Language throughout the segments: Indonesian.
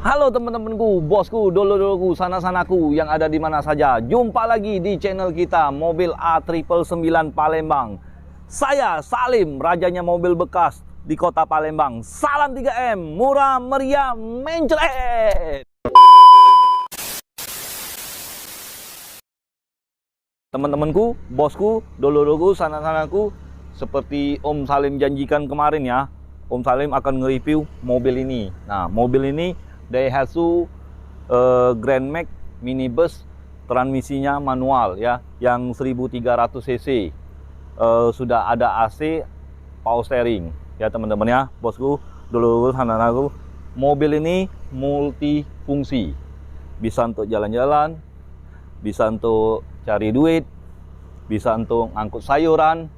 Halo teman-temanku, bosku, dulur-dulurku, sana-sanaku yang ada di mana saja. Jumpa lagi di channel kita, Mobil A999 Palembang. Saya Salim, rajanya mobil bekas di kota Palembang. Salam 3M, murah meriah mencret. Teman-temanku, bosku, dulur-dulurku, sana-sanaku, seperti Om Salim janjikan kemarin ya, Om Salim akan nge-review mobil ini. Nah, mobil ini Daihatsu Grand Max minibus, transmisinya manual ya, yang 1300 cc. Sudah ada AC, power steering ya teman-teman ya, bosku, dulu anak-anakku. Mobil ini multifungsi, bisa untuk jalan-jalan, bisa untuk cari duit, bisa untuk angkut sayuran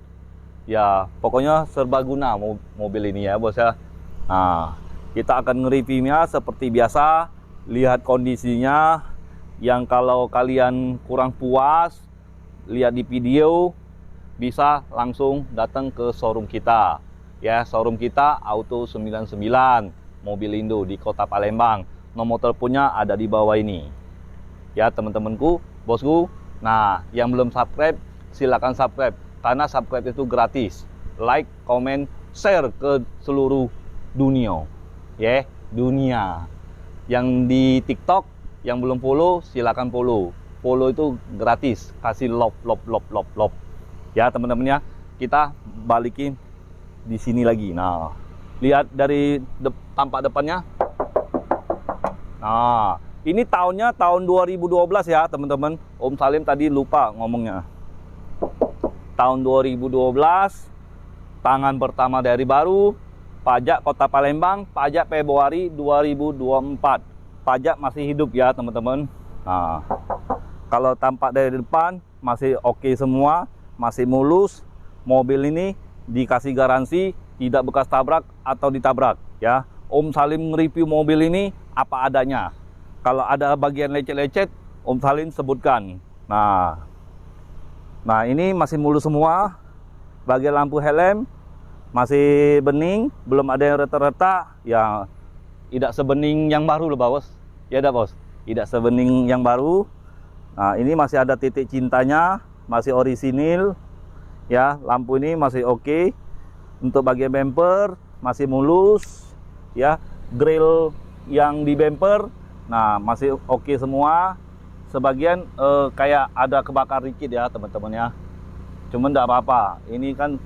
ya, pokoknya serbaguna mobil ini ya bos ya. Nah, kita akan nge-reviewnya seperti biasa, lihat kondisinya. Yang kalau kalian kurang puas lihat di video, bisa langsung datang ke showroom kita ya. Showroom kita Auto 99 Mobilindo di kota Palembang. Nomor teleponnya ada di bawah ini ya teman-temanku, bosku. Nah, yang belum subscribe silakan subscribe, karena subscribe itu gratis. Like, comment, share ke seluruh dunia ya, dunia. Yang di TikTok yang belum follow silakan follow. Follow itu gratis, kasih love ya teman-teman ya. Kita balikin di sini lagi. Nah, lihat dari tampak depannya. Nah, ini tahunnya tahun 2012 ya teman-teman. Om Salim tadi lupa ngomongnya. Tahun 2012, tangan pertama dari baru, pajak kota Palembang, pajak Februari 2024. Pajak masih hidup ya teman-teman. Nah, kalau tampak dari depan masih oke semua, masih mulus. Mobil ini dikasih garansi tidak bekas tabrak atau ditabrak ya. Om Salim nge-review mobil ini apa adanya. Kalau ada bagian lecet-lecet, Om Salim sebutkan. Nah ini masih mulus semua. Bagian lampu helm masih bening, belum ada yang retak-retak ya. Tidak sebening yang baru loh bos ya, dah bos, tidak sebening yang baru. Nah, ini masih ada titik cintanya, masih orisinil ya. Lampu ini masih oke. Untuk bagian bumper masih mulus ya. Grill yang di bumper nah masih oke semua. Sebagian kayak ada kebakar dikit ya teman-teman ya, cuman enggak apa-apa. Ini kan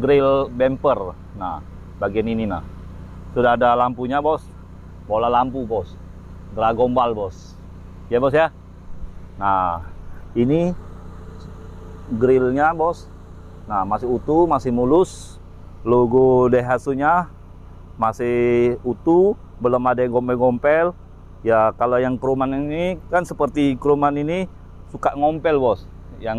grill bumper. Nah, bagian ini nah sudah ada lampunya bos, bola lampu bos, Dragon Ball bos ya bos ya. Nah, ini grillnya bos, nah masih utuh, masih mulus. Logo Daihatsu nya masih utuh, belum ada yang gompel-gompel ya. Kalau yang kroman ini kan seperti kroman ini suka ngompel bos, yang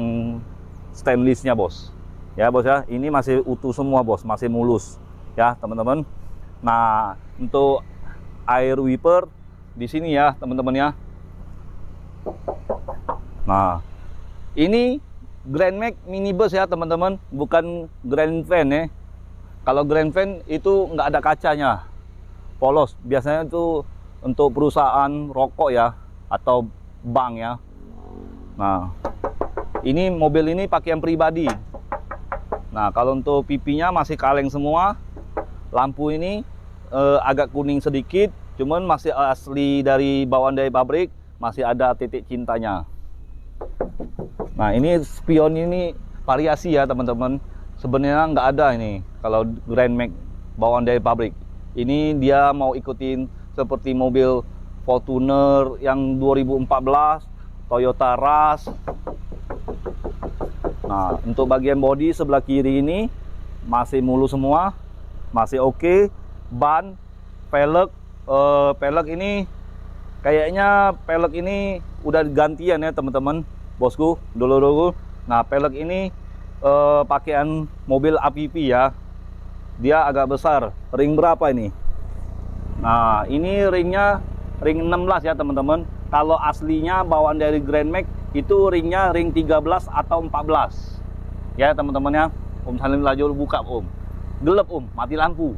stainlessnya bos ya bos ya. Ini masih utuh semua bos, masih mulus ya teman-teman. Nah, untuk air wiper di sini ya teman-teman ya. Nah, ini Grand Max minibus ya teman-teman, bukan Grand Van ya. Kalau Grand Van itu nggak ada kacanya, polos. Biasanya itu untuk perusahaan rokok ya, atau bank ya. Nah, ini mobil ini pakaian pribadi. Nah, kalau untuk pipinya masih kaleng semua. Lampu ini agak kuning sedikit, cuman masih asli dari bawaan dari pabrik, masih ada titik cintanya. Nah, ini spion ini variasi ya teman-teman. Sebenarnya nggak ada ini kalau Grand Max bawaan dari pabrik. Ini dia mau ikutin seperti mobil Fortuner yang 2014, Toyota Rush. Nah, untuk bagian bodi sebelah kiri ini masih mulus semua, masih oke. Ban, pelek, pelek ini kayaknya pelek ini udah gantian ya teman-teman, bosku, dulu. Nah, pelek ini pakaian mobil APP ya. Dia agak besar. Ring berapa ini? Nah, ini ringnya ring 16 ya teman-teman. Kalau aslinya bawaan dari Grand Max itu ringnya ring 13 atau 14 ya teman-teman ya. Om Salim laju buka om, gelap om, mati lampu.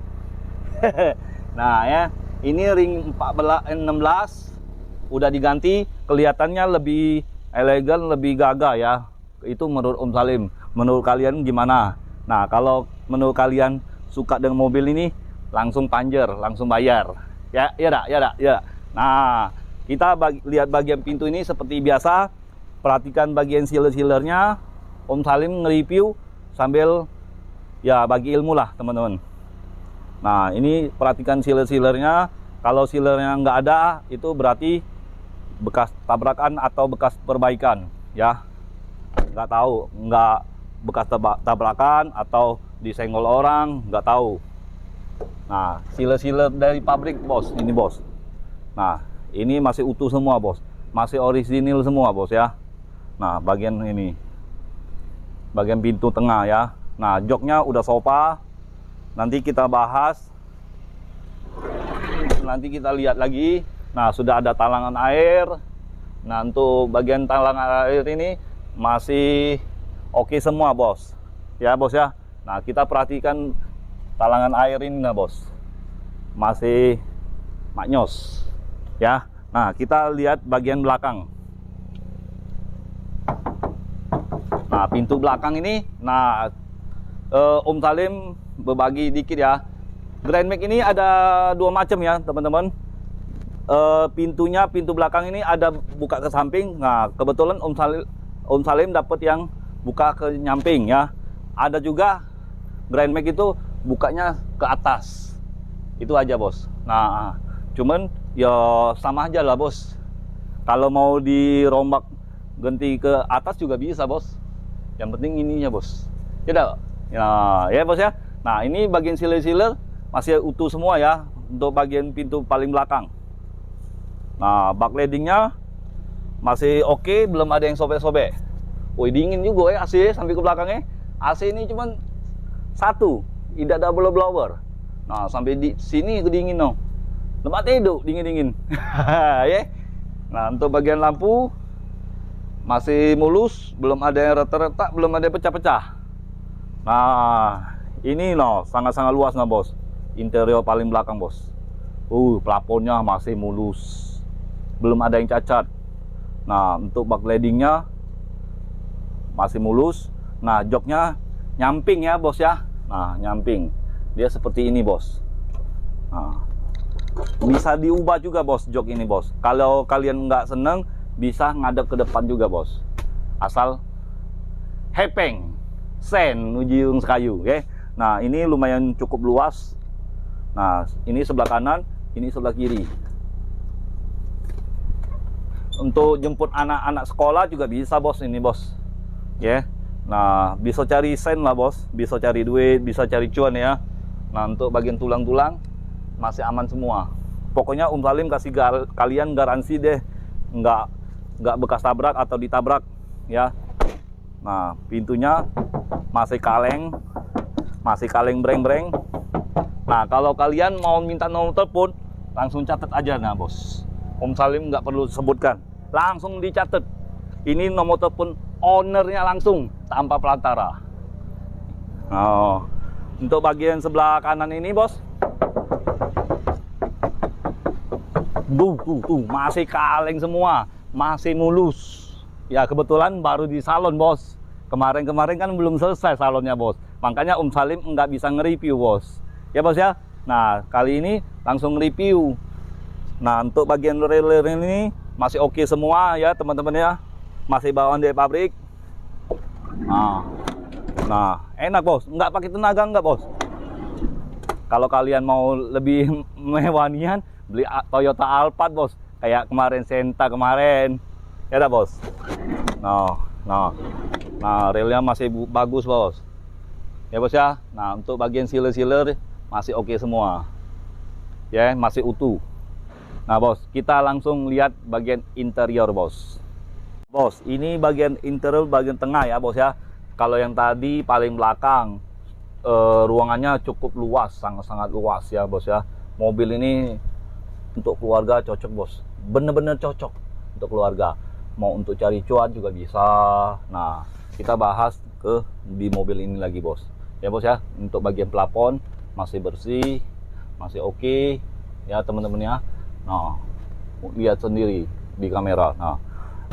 Nah ya, Ini ring 16 udah diganti, kelihatannya lebih elegan, lebih gagah ya. Itu menurut Om Salim. Menurut kalian gimana? Nah, kalau menurut kalian suka dengan mobil ini, langsung panjer, langsung bayar. Ya, ya. Nah, kita lihat bagian pintu ini seperti biasa. Perhatikan bagian sealer-sealernya. Om Salim nge-review sambil ya bagi ilmu lah teman-teman. Nah, ini perhatikan sealer-sealernya. Kalau sealernya nggak ada, itu berarti bekas tabrakan atau bekas perbaikan ya. Nggak tahu, nggak bekas tabrakan atau disenggol orang, nggak tahu. Nah, sealer-sealer dari pabrik bos, ini bos. Nah, ini masih utuh semua bos, masih orisinil semua bos ya. Nah, bagian ini, bagian pintu tengah ya. Nah, joknya udah sofa. Nanti kita bahas, nanti kita lihat lagi. Nah, sudah ada talangan air. Nah, untuk bagian talangan air ini masih oke semua bos ya bos ya. Nah, kita perhatikan talangan air ini nah bos, masih maknyos ya. Nah, kita lihat bagian belakang. Nah, pintu belakang ini, nah Om Salim berbagi dikit ya. Grand Max ini ada dua macam ya teman-teman. Pintunya, pintu belakang ini ada buka ke samping. Nah, kebetulan Om Salim dapat yang buka ke nyamping ya. Ada juga Grand Max itu bukanya ke atas. Itu aja bos. Nah, cuman ya sama aja lah bos. Kalau mau dirombak ganti ke atas juga bisa bos. Yang penting ininya bos. Tidak. Ya bos ya. Nah, ini bagian sealer-sealer masih utuh semua ya untuk bagian pintu paling belakang. Nah, backlightingnya masih oke, belum ada yang sobek-sobek. Woi, dingin juga ya AC sampai ke belakangnya. AC ini cuman satu, tidak double blower. Nah, sampai di sini kedingin dong. Tempat tidur dingin-dingin. Ya. Nah, untuk bagian lampu masih mulus, belum ada yang retak-retak, belum ada yang pecah-pecah. Nah, ini loh sangat-sangat luas nah bos. Interior paling belakang bos. Plafonnya masih mulus, belum ada yang cacat. Nah, untuk backlightingnya masih mulus. Nah, joknya nyamping ya bos ya. Nah, nyamping dia seperti ini bos. Nah, bisa diubah juga bos jok ini bos. Kalau kalian nggak seneng, bisa ngadep ke depan juga bos, asal hepeng sen ujung kayu ya. Nah, ini lumayan cukup luas. Nah, ini sebelah kanan, ini sebelah kiri. Untuk jemput anak-anak sekolah juga bisa bos ini bos ya. Nah, bisa cari sen lah bos, bisa cari duit, bisa cari cuan ya. Nah, untuk bagian tulang-tulang masih aman semua. Pokoknya Om Salim kasih kalian garansi deh, nggak bekas tabrak atau ditabrak ya. Nah, pintunya masih kaleng breng-breng. Nah, kalau kalian mau minta nomor telepon, langsung catat aja nah bos. Om Salim nggak perlu sebutkan, langsung dicatat. Ini nomor telepon ownernya langsung tanpa perantara. Oh, untuk bagian sebelah kanan ini bos, tuh masih kaleng semua, masih mulus. Ya kebetulan baru di salon bos. Kemarin kan belum selesai salonnya bos. Makanya Om Salim nggak bisa nge-review bos. Ya bos ya. Nah, kali ini langsung review. Nah, untuk bagian railer ini masih oke semua ya teman-teman ya. Masih bawaan dari pabrik. Nah, enak bos. Nggak pakai tenaga nggak bos. Kalau kalian mau lebih mewanian, beli Toyota Alphard bos. Kayak kemarin Senta kemarin. Ya dah bos. Nah, railnya masih bagus bos. Ya bos ya. Nah, untuk bagian sealer masih oke semua. Ya, masih utuh. Nah bos, kita langsung lihat bagian interior bos. Bos, ini bagian interior bagian tengah ya bos ya. Kalau yang tadi paling belakang, ruangannya cukup luas, sangat-sangat luas ya bos ya. Mobil ini untuk keluarga cocok bos, bener-bener cocok untuk keluarga. Mau untuk cari cuan juga bisa. Nah, kita bahas di mobil ini lagi bos. Ya bos ya, untuk bagian plafon masih bersih, masih oke ya teman-teman ya. Nah, lihat sendiri di kamera. Nah,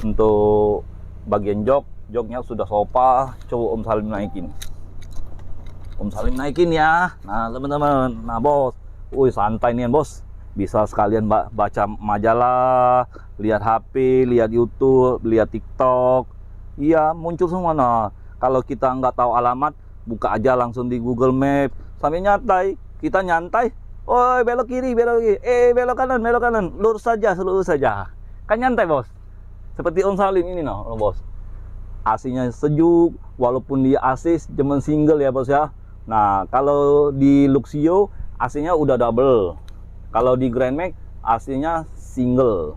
untuk bagian joknya sudah sopa. Coba Om Salim naikin. Om Salim naikin ya. Nah, teman-teman. Nah, bos. Wih, santai nih, bos. Bisa sekalian baca majalah, lihat HP, lihat YouTube, lihat TikTok. Iya, muncul semua. Nah, kalau kita nggak tahu alamat, buka aja langsung di Google Map. Sambil nyantai, kita nyantai. Oh, belok kiri, belok kanan, lurus saja. Kan nyantai, bos. Seperti Om Salim ini, noh, bos. AC-nya sejuk, walaupun dia AC cuman single ya, bos ya. Nah, kalau di Luxio AC-nya udah double. Kalau di Grand Max AC-nya single.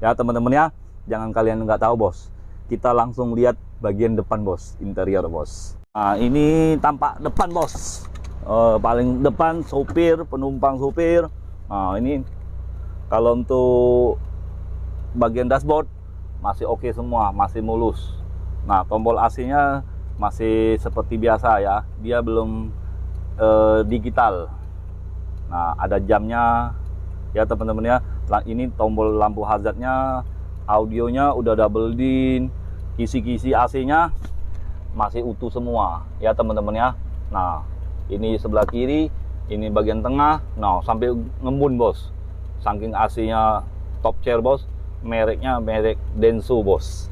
Ya, teman-teman ya. Jangan kalian nggak tahu, bos. Kita langsung lihat bagian depan, bos, interior, bos. Nah, ini tampak depan, bos. Paling depan sopir, penumpang sopir. Nah, ini kalau untuk bagian dashboard masih oke semua, masih mulus. Nah, tombol AC-nya masih seperti biasa ya. Dia belum digital. Nah, ada jamnya ya, teman-teman ya. Ini tombol lampu hazardnya, audionya udah double din. Kisi-kisi AC-nya masih utuh semua ya, teman-teman ya. Nah, ini sebelah kiri, ini bagian tengah. Nah, sampai ngembun, bos. Saking AC-nya top chair, bos. Mereknya merek Denso, bos.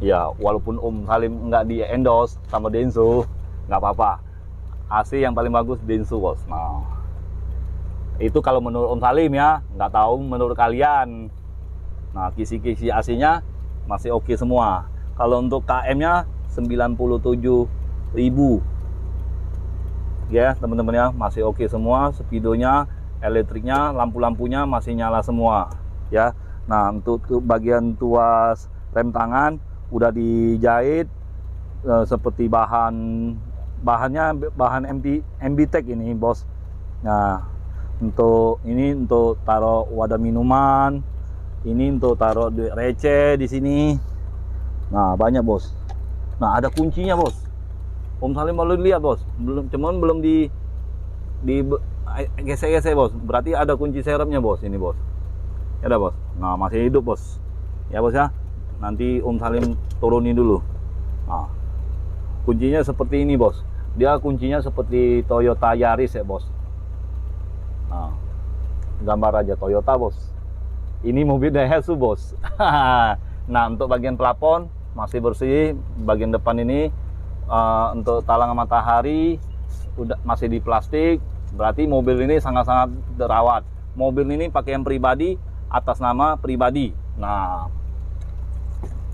Ya, walaupun Om Salim nggak di endorse sama Denso, nggak apa-apa. AC yang paling bagus Denso, bos. Nah, itu kalau menurut Om Salim ya, nggak tahu menurut kalian. Nah, kisi-kisi AC-nya masih oke semua. Kalau untuk KM-nya 97.000 ya, teman-teman ya, masih oke semua. Speedonya, elektriknya, lampu-lampunya masih nyala semua ya. Nah, untuk bagian tuas rem tangan udah dijahit seperti bahannya bahan MBTEK ini, bos. Nah, untuk ini untuk taruh wadah minuman, ini untuk taruh duit receh di sini. Nah, banyak, bos. Nah, ada kuncinya, bos. Om Salim baru lihat, bos. Belum di gesek-gesek, bos. Berarti ada kunci serepnya, bos. Ini, bos. Ya udah, bos. Nah, masih hidup, bos. Ya, bos ya. Nanti Om Salim turunin dulu. Nah, kuncinya seperti ini, bos. Dia kuncinya seperti Toyota Yaris ya, bos. Nah, gambar aja Toyota, bos. Ini mobil Daihatsu, bos. Nah, untuk bagian plafon masih bersih. Bagian depan ini untuk talang matahari udah masih di plastik. Berarti mobil ini sangat-sangat terawat. Mobil ini pakai yang pribadi, atas nama pribadi. Nah,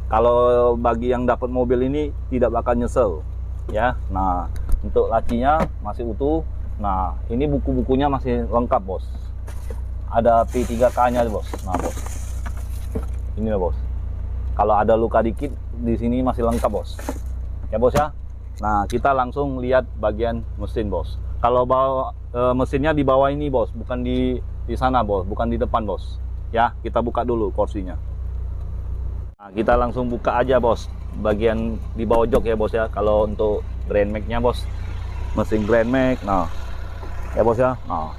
kalau bagi yang dapat mobil ini tidak bakal nyesel ya. Nah, untuk lacinya masih utuh. Nah, ini buku-bukunya masih lengkap, bos. Ada P3K-nya, bos. Nah, bos. Ini ya, bos. Kalau ada luka dikit di sini masih lengkap, bos. Ya, bos ya. Nah, kita langsung lihat bagian mesin, bos. Kalau bawa mesinnya di bawah ini, bos, bukan di sana, bos, bukan di depan, bos. Ya, kita buka dulu kursinya. Nah, kita langsung buka aja, bos. Bagian di bawah jok ya, bos ya. Kalau untuk Grand Max-nya, bos. Mesin Grand Max. Nah, ya, bos ya. Nah,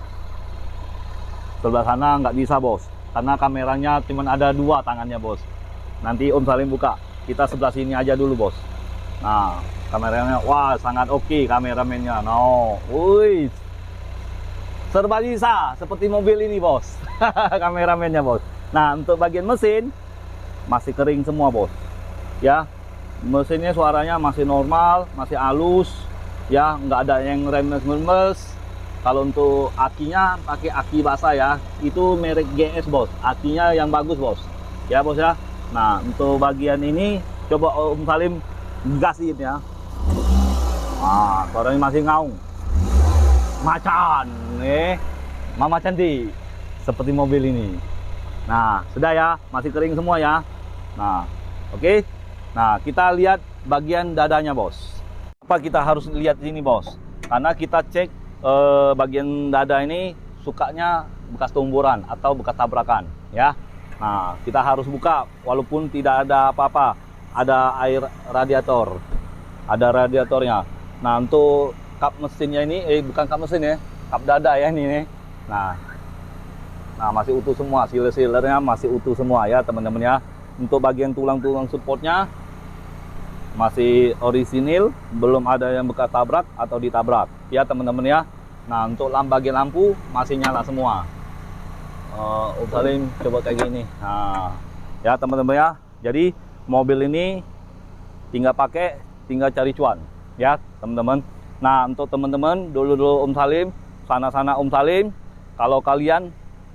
sebelah sana nggak bisa, bos, karena kameranya cuma ada 2 tangannya, bos. Nanti Om Salim buka. Kita sebelah sini aja dulu, bos. Nah, kameranya, wah, sangat oke kameramennya. No, wih, serba bisa seperti mobil ini, bos. Kameramennya, bos. Nah, untuk bagian mesin masih kering semua, bos. Ya, mesinnya suaranya masih normal, masih halus. Ya, nggak ada yang remes-remes. Kalau untuk akinya pakai aki basah ya, itu merek GS, bos. Akinya yang bagus, bos. Ya, bos ya. Nah, untuk bagian ini coba Om Salim gasin ya. Nah, suaranya masih ngaung. Macan, Mama cantik. Seperti mobil ini. Nah, sudah ya, masih kering semua ya. Nah, oke. Nah, kita lihat bagian dadanya, bos. Apa kita harus lihat ini, bos? Karena kita cek bagian dada ini sukanya bekas tumburan atau bekas tabrakan ya. Nah, kita harus buka walaupun tidak ada apa-apa. Ada air radiator. Ada radiatornya. Nah, untuk kap mesinnya ini bukan kap mesin ya, kap dada ya ini nih. Nah, Nah, masih utuh semua, sealer-sealernya masih utuh semua ya teman-teman ya. Untuk bagian tulang-tulang supportnya masih orisinil, belum ada yang bekas tabrak atau ditabrak ya teman-teman ya. Nah, untuk bagian lampu masih nyala semua. Om Salim coba kayak gini. Nah, ya teman-teman ya. Jadi mobil ini tinggal pakai, tinggal cari cuan ya teman-teman. Nah, untuk teman-teman dulu Om Salim, sana-sana Om Salim, kalau kalian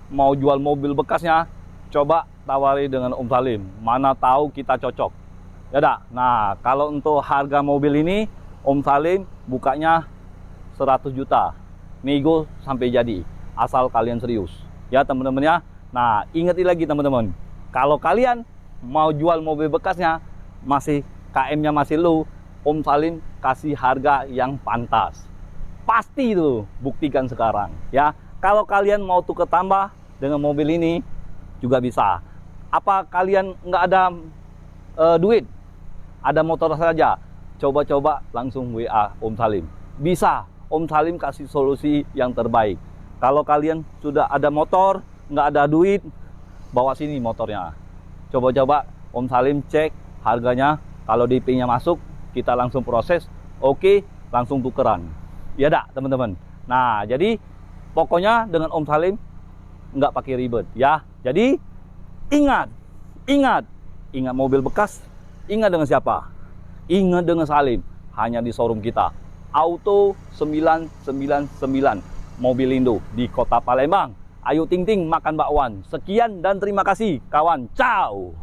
mau jual mobil bekasnya, coba tawari dengan Om Salim. Mana tahu kita cocok. Ya dah. Nah, kalau untuk harga mobil ini Om Salim bukanya 100 juta. Nego sampai jadi. Asal kalian serius. Ya teman-teman ya. Nah, ingat lagi teman-teman. Kalau kalian mau jual mobil bekasnya, masih KM-nya masih low, Om Salim kasih harga yang pantas. Pasti itu, buktikan sekarang ya. Kalau kalian mau tukar tambah dengan mobil ini juga bisa. Apa kalian nggak ada duit? Ada motor saja? Coba-coba langsung WA Om Salim. Bisa, Om Salim kasih solusi yang terbaik. Kalau kalian sudah ada motor, nggak ada duit, bawa sini motornya. Coba-coba Om Salim cek harganya. Kalau DP-nya masuk, kita langsung proses. Oke, langsung tukeran. Ya dak teman-teman. Nah, jadi pokoknya dengan Om Salim nggak pakai ribet ya. Jadi ingat mobil bekas, ingat dengan siapa? Ingat dengan Salim. Hanya di showroom kita, Auto 999 Mobilindo di Kota Palembang. Ayo ting ting makan bakwan. Sekian dan terima kasih kawan. Ciao.